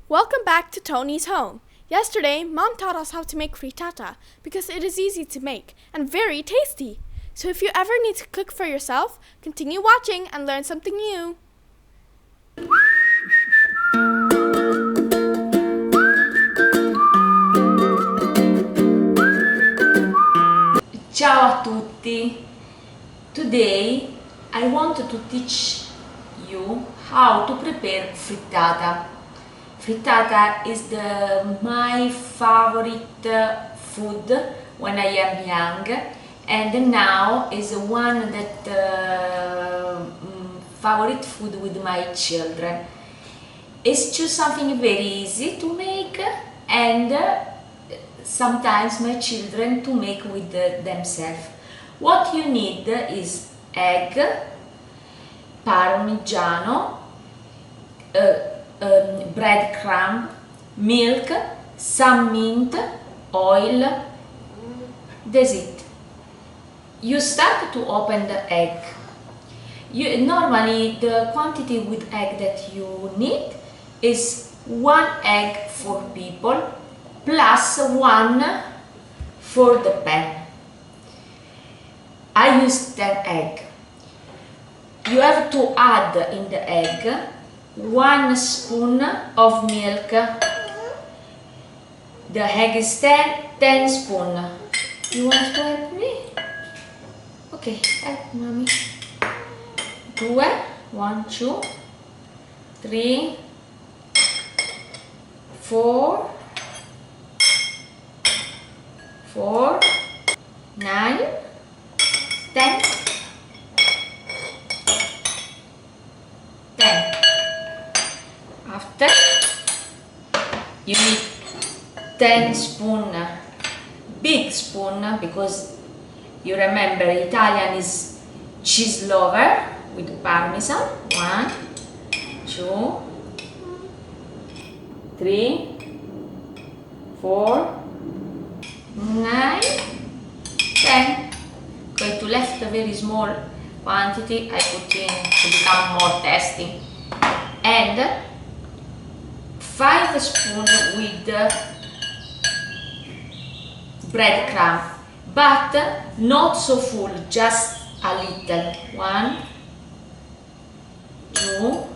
Welcome back to Tony's home. Yesterday, Mom taught us how to make frittata because it is easy to make and very tasty. So if you ever need to cook for yourself, continue watching and learn something new. Ciao a tutti! Today I want to teach you how to prepare frittata. Frittata is my favorite food when I am young, and now is one that favorite food with my children. It's just something very easy to make, and sometimes my children to make with themselves. What you need is egg, parmigiano, breadcrumb, milk, some mint, oil. That's it. You start to open the egg. Normally the quantity with egg that you need is 1 egg for people plus 1 for the pan. I use 10 egg. You have to add in the egg 1 spoon of milk. The egg is 10 spoon. You want to help me? Okay, help mommy. 2, 1, 2, 3, 4, 9, 10. After you need 10 spoon, big spoon, because you remember Italian is cheese lover with parmesan. 1, 2, 3, 4, 9, 10. Going to left a very small quantity I put in to become more tasty, and 5 spoons with breadcrumb, but not so full, just a little. 1, 2,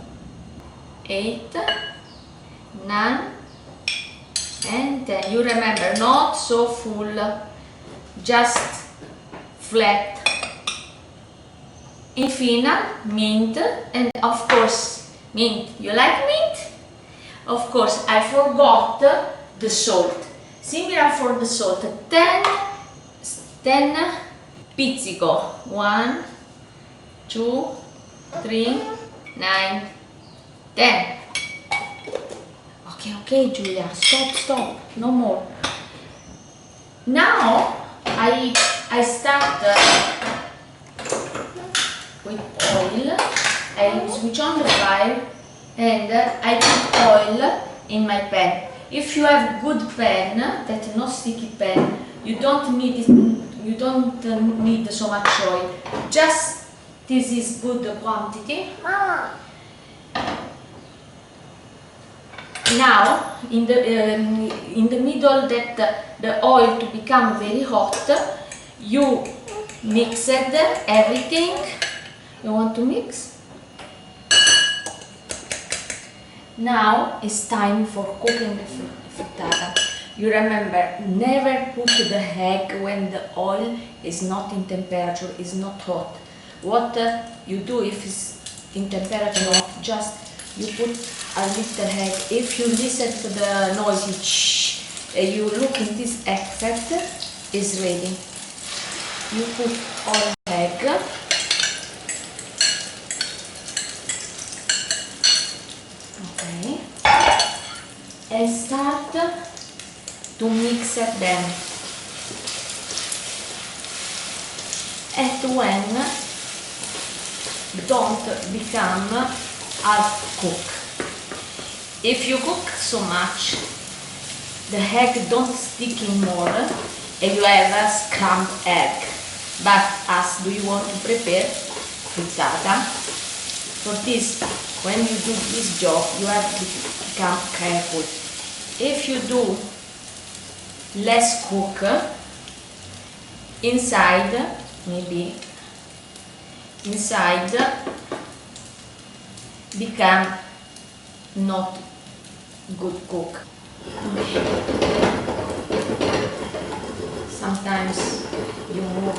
8, 9, and 10. You remember, not so full, just flat. In final, mint, and of course mint. You like mint? Of course, I forgot the salt. Similar for the salt, 10 pizzico. 1, 2, 3, 9, 10. Okay, Giulia, stop, no more. Now I start with oil. I switch on the fire and I put oil in my pan. If you have good pan, that not sticky pan, you don't need so much oil. Just this is good quantity. Now in the middle that the oil to become very hot, you mix everything. You want to mix? Now it's time for cooking the frittata. You remember, never put the egg when the oil is not in temperature, is not hot. What you do if it's in temperature, just you put a little egg. If you listen to the noisy shh, you look in this effect, is ready. You put all egg. Okay. And start to mix them. And when don't become half cook. If you cook so much, the egg don't stick in more, and you have a scrambled egg. But as do you want to prepare frittata, For this, when you do this job, you have to become careful. If you do less cook, inside, maybe inside become not good cook. Sometimes you move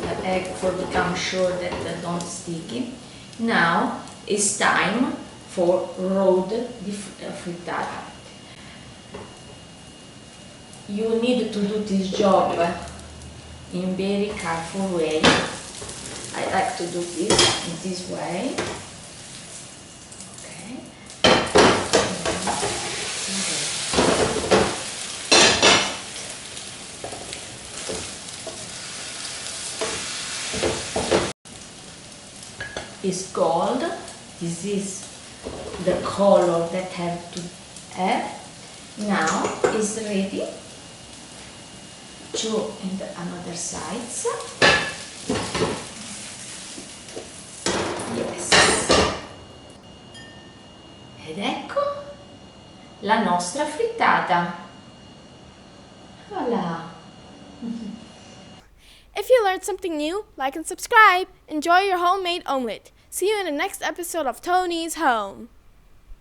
the egg for become sure that they don't sticky. Now it's time for rolled frittata. You need to do this job in very careful way. I like to do this in this way. Okay. It's gold. This is the color that have to have. Now it's ready to in the another sides. Yes. Ed ecco la nostra frittata. Voilà. If you learned something new, like and subscribe. Enjoy your homemade omelette. See you in the next episode of Tony's Home.